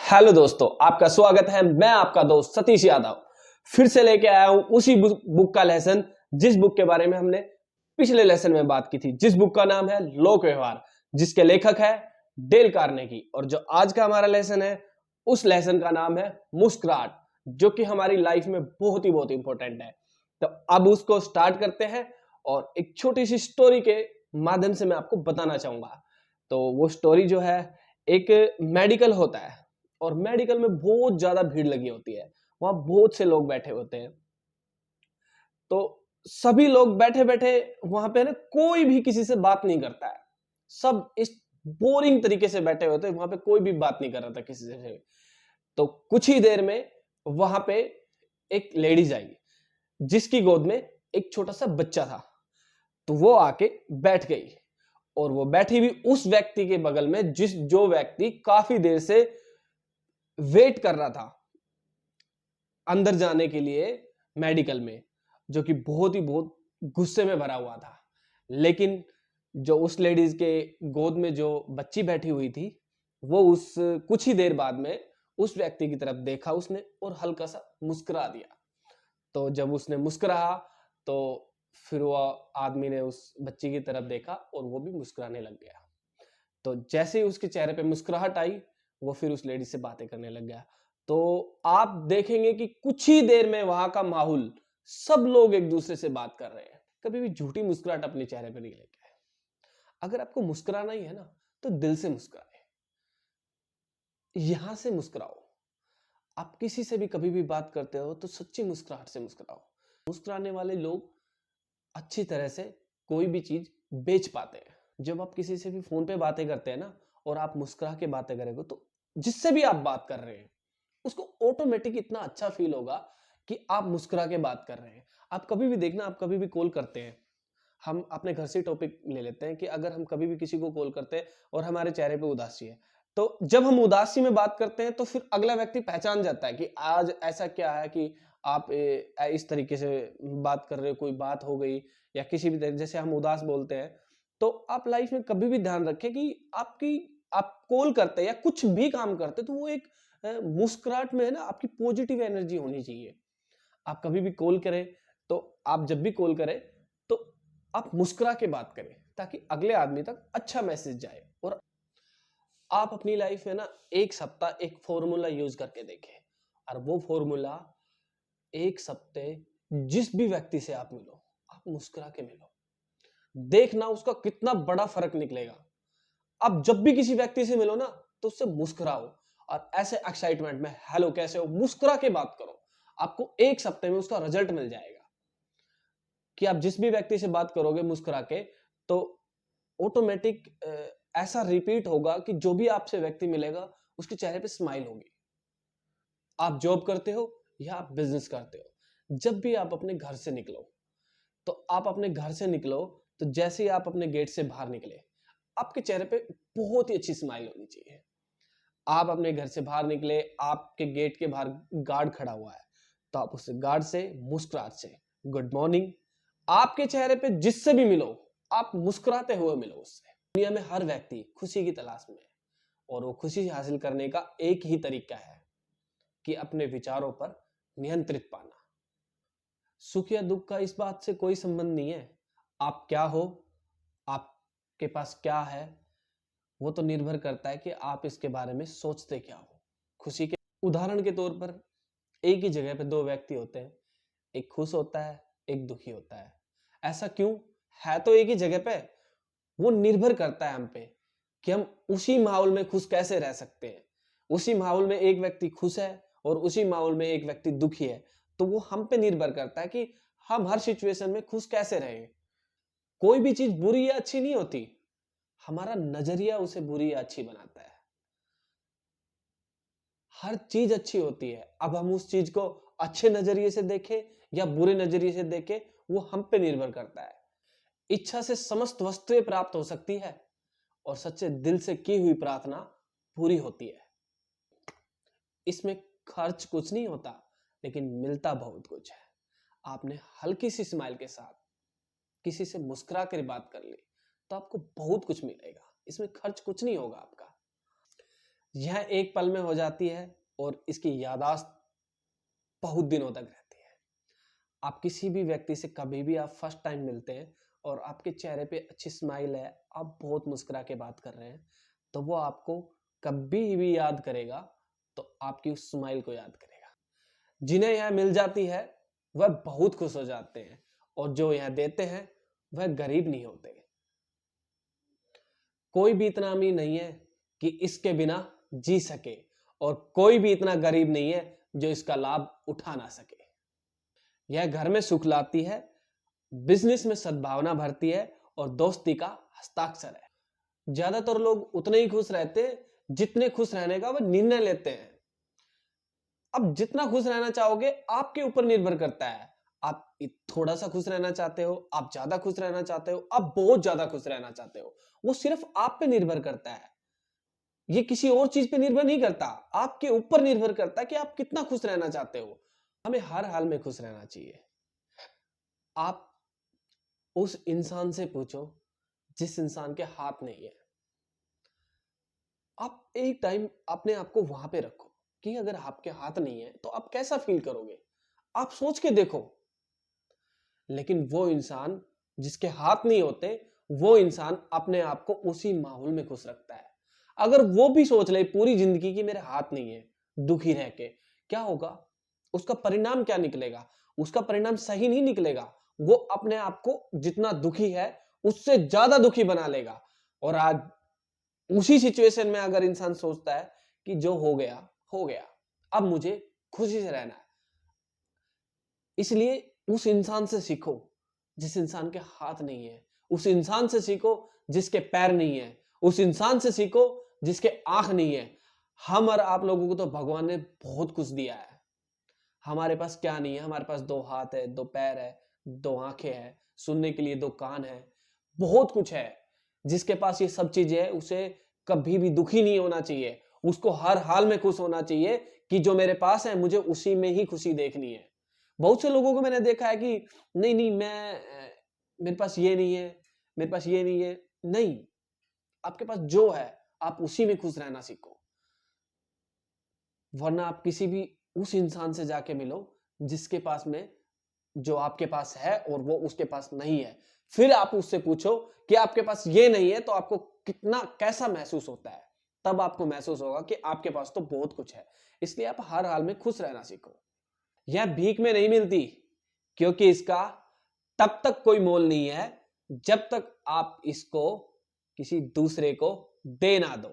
Hello दोस्तों, आपका स्वागत है। मैं आपका दोस्त सतीश यादव फिर से लेके आया हूं उसी बुक का लेसन जिस बुक के बारे में हमने पिछले लेसन में बात की थी, जिस बुक का नाम है लोक व्यवहार, जिसके लेखक है डेल कार्नेगी। और जो आज का हमारा लेसन है उस लेसन का नाम है मुस्कुराहट, जो कि हमारी लाइफ में बहुत इंपॉर्टेंट है। तो अब उसको स्टार्ट करते हैं और एक छोटी सी स्टोरी के माध्यम से मैं आपको बताना चाहूंगा। तो वो स्टोरी जो है, एक मेडिकल होता है और मेडिकल में बहुत ज्यादा भीड़ लगी होती है। वहां बहुत से लोग बैठे होते हैं। तो सभी लोग बैठे बैठे वहां पे ना कोई भी किसी से बात नहीं करता है। सब इस बोरिंग तरीके से बैठे होते हैं, वहां पे कोई भी बात नहीं कर रहा था किसी से। तो कुछ ही देर में वहां पे एक लेडीज आई जिसकी गोद में एक छोटा सा बच्चा था। तो वो आके बैठ गई और वो बैठी भी उस व्यक्ति के बगल में जो व्यक्ति काफी देर से वेट कर रहा था अंदर जाने के लिए मेडिकल में, जो कि बहुत गुस्से में भरा हुआ था। लेकिन जो उस लेडीज के गोद में जो बच्ची बैठी हुई थी, वो उस कुछ ही देर बाद में उस व्यक्ति की तरफ देखा उसने और हल्का सा मुस्कुरा दिया। तो जब उसने मुस्कुराया तो फिर वो आदमी ने उस बच्ची की तरफ देखा और वो भी मुस्कुराने लग गया। तो जैसे ही उसके चेहरे पे मुस्कुराहट आई, वो फिर उस लेडी से बातें करने लग गया। तो आप देखेंगे कि कुछ ही देर में वहां का माहौल, सब लोग एक दूसरे से बात कर रहे हैं। कभी भी झूठी मुस्कुराहट अपने चेहरे पे नहीं लेके आए। अगर आपको मुस्कुराना ही है ना, तो दिल से मुस्कुराए, यहां से मुस्कुराओ। आप किसी से भी कभी भी बात करते हो तो सच्ची मुस्कुराहट से मुस्कुराओ। मुस्कुराने वाले लोग अच्छी तरह से कोई भी चीज बेच पाते हैं। जब आप किसी से भी फोन पे बातें करते हैं ना और आप मुस्कुरा के बातें करेंगे, तो जिससे भी आप बात कर रहे हैं उसको ऑटोमेटिक इतना अच्छा फील होगा कि आप मुस्कुरा के बात कर रहे हैं। आप कभी भी देखना, आप कभी भी कॉल करते हैं, हम अपने घर से टॉपिक ले लेते हैं कि अगर हम कभी भी किसी को कॉल करते हैं और हमारे चेहरे पे उदासी है, तो जब हम उदासी में बात करते हैं तो फिर अगला व्यक्ति पहचान जाता है कि आज ऐसा क्या है कि आप इस तरीके से बात कर रहे हो, कोई बात हो गई या किसी भी जैसे हम उदास बोलते हैं। तो आप लाइफ में कभी भी ध्यान रखें कि आप कॉल करते हैं या कुछ भी काम करते हैं तो वो एक मुस्कुराहट में है ना, आपकी पॉजिटिव एनर्जी होनी चाहिए। आप कभी भी कॉल करें तो आप जब भी कॉल करें तो आप मुस्कुरा के बात करें, ताकि अगले आदमी तक अच्छा मैसेज जाए। और आप अपनी लाइफ में ना एक सप्ताह एक फॉर्मूला यूज करके देखें, और वो फॉर्मूला एक सप्ताह जिस भी व्यक्ति से आप मिलो, आप मुस्कुरा के मिलो, देखना उसका कितना बड़ा फर्क निकलेगा। आप जब भी किसी व्यक्ति से मिलो ना, तो उससे मुस्कुराओ और ऐसे एक्साइटमेंट में हेलो कैसे हो मुस्कुरा के बात करो। आपको एक सप्ताह में उसका रिजल्ट मिल जाएगा कि आप जिस भी व्यक्ति से बात करोगे मुस्कुरा के, तो ऑटोमेटिक ऐसा रिपीट होगा कि जो भी आपसे व्यक्ति मिलेगा उसके चेहरे पे स्माइल होगी। आप जॉब करते हो या आप बिजनेस करते हो, जब भी आप अपने घर से निकलो, तो आप अपने घर से निकलो तो जैसे ही आप अपने गेट से बाहर निकले, आपके चेहरे पे बहुत ही अच्छी स्माइल होनी चाहिए। आप अपने घर से बाहर निकले, आपके गेट के बाहर गार्ड खड़ा हुआ है, तो आप उस गार्ड से मुस्कुराहट से गुड मॉर्निंग, आपके चेहरे पे जिससे भी मिलो आप मुस्कुराते हुए मिलो उससे। दुनिया में हर व्यक्ति खुशी की तलाश में है और वो खुशी हासिल करने का एक ही तरीका है कि अपने विचारों पर नियंत्रित पाना। सुख या दुख का इस बात से कोई संबंध नहीं है। आप क्या हो, आपके पास क्या है, वो तो निर्भर करता है कि आप इसके बारे में सोचते क्या हो। खुशी के उदाहरण के तौर पर एक ही जगह पे दो व्यक्ति होते हैं, एक खुश होता है एक दुखी होता है। ऐसा क्यों? है तो एक ही जगह पे। वो निर्भर करता है हम पे कि हम उसी माहौल में खुश कैसे रह सकते हैं। उसी माहौल में एक व्यक्ति खुश है और उसी माहौल में एक व्यक्ति दुखी है, तो वो हम पे निर्भर करता है कि हम हर सिचुएशन में खुश कैसे रहें। कोई भी चीज बुरी या अच्छी नहीं होती, हमारा नजरिया उसे बुरी या अच्छी बनाता है। हर चीज अच्छी होती है, अब हम उस चीज को अच्छे नजरिए से देखें या बुरे नजरिए से देखें, वो हम पे निर्भर करता है। इच्छा से समस्त वस्तुएं प्राप्त हो सकती है और सच्चे दिल से की हुई प्रार्थना पूरी होती है। इसमें खर्च कुछ नहीं होता, लेकिन मिलता बहुत कुछ है। आपने हल्की सी स्माइल के साथ किसी से मुस्कुरा कर बात कर ली तो आपको बहुत कुछ मिलेगा। इसमें खर्च कुछ नहीं होगा आपका। यह एक पल में हो जाती है और इसकी याददाश्त बहुत दिनों तक रहती है। आप किसी भी व्यक्ति से कभी भी आप फर्स्ट टाइम मिलते हैं और आपके चेहरे पे अच्छी स्माइल है, आप बहुत मुस्कुरा के बात कर रहे हैं, तो वो आपको कभी भी याद करेगा, तो आपकी उस स्माइल को याद करेगा। जिन्हें यह मिल जाती है वह बहुत खुश हो जाते हैं, और जो यह देते हैं वह गरीब नहीं होते। कोई भी इतना अमीर नहीं है कि इसके बिना जी सके, और कोई भी इतना गरीब नहीं है जो इसका लाभ उठा ना सके। यह घर में सुख लाती है, बिजनेस में सद्भावना भरती है, और दोस्ती का हस्ताक्षर है। ज्यादातर लोग उतने ही खुश रहते हैं जितने खुश रहने का वह निर्णय लेते हैं। अब जितना खुश रहना चाहोगे आपके ऊपर निर्भर करता है। आप थोड़ा सा खुश रहना चाहते हो, आप ज्यादा खुश रहना चाहते हो, आप बहुत ज्यादा खुश रहना चाहते हो, वो सिर्फ आप पे निर्भर करता है। ये किसी और चीज पे निर्भर नहीं करता, आपके ऊपर निर्भर करता है कि आप कितना खुश रहना चाहते हो। हमें हर हाल में खुश रहना चाहिए। आप उस इंसान से पूछो जिस इंसान के हाथ नहीं है। आप एक टाइम अपने आप को वहां पे रखो कि अगर आपके हाथ नहीं है तो आप कैसा फील करोगे। आप सोच के देखो। लेकिन वो इंसान जिसके हाथ नहीं होते, वो इंसान अपने आप को उसी माहौल में खुश रखता है। अगर वो भी सोच ले पूरी जिंदगी की मेरे हाथ नहीं है, दुखी रह के, क्या होगा? उसका परिणाम क्या निकलेगा? उसका परिणाम सही नहीं निकलेगा। वो अपने आप को जितना दुखी है उससे ज्यादा दुखी बना लेगा। और आज उसी सिचुएशन में अगर इंसान सोचता है कि जो हो गया, अब मुझे खुशी से रहना है, इसलिए उस इंसान से सीखो जिस इंसान के हाथ नहीं है, उस इंसान से सीखो जिसके पैर नहीं है, उस इंसान से सीखो जिसके आंख नहीं है। हम और आप लोगों को तो भगवान ने बहुत कुछ दिया है। हमारे पास क्या नहीं है? हमारे पास 2 हाथ है, 2 पैर है, 2 आंखें हैं, सुनने के लिए 2 कान है, बहुत कुछ है। जिसके पास ये सब चीजें है उसे कभी भी दुखी नहीं होना चाहिए। उसको हर हाल में खुश होना चाहिए कि जो मेरे पास है मुझे उसी में ही खुशी देखनी है। बहुत से लोगों को मैंने देखा है कि नहीं नहीं मेरे पास ये नहीं है, मेरे पास ये नहीं है। नहीं, आपके पास जो है आप उसी में खुश रहना सीखो। वरना आप किसी भी उस इंसान से जाके मिलो जिसके पास में जो आपके पास है और वो उसके पास नहीं है। फिर आप उससे पूछो कि आपके पास ये नहीं है तो आपको कितना कैसा महसूस होता है। तब आपको महसूस होगा कि आपके पास तो बहुत कुछ है। इसलिए आप हर हाल में खुश रहना सीखो। यह भीख में नहीं मिलती, क्योंकि इसका तब तक कोई मोल नहीं है जब तक आप इसको किसी दूसरे को दे ना दो।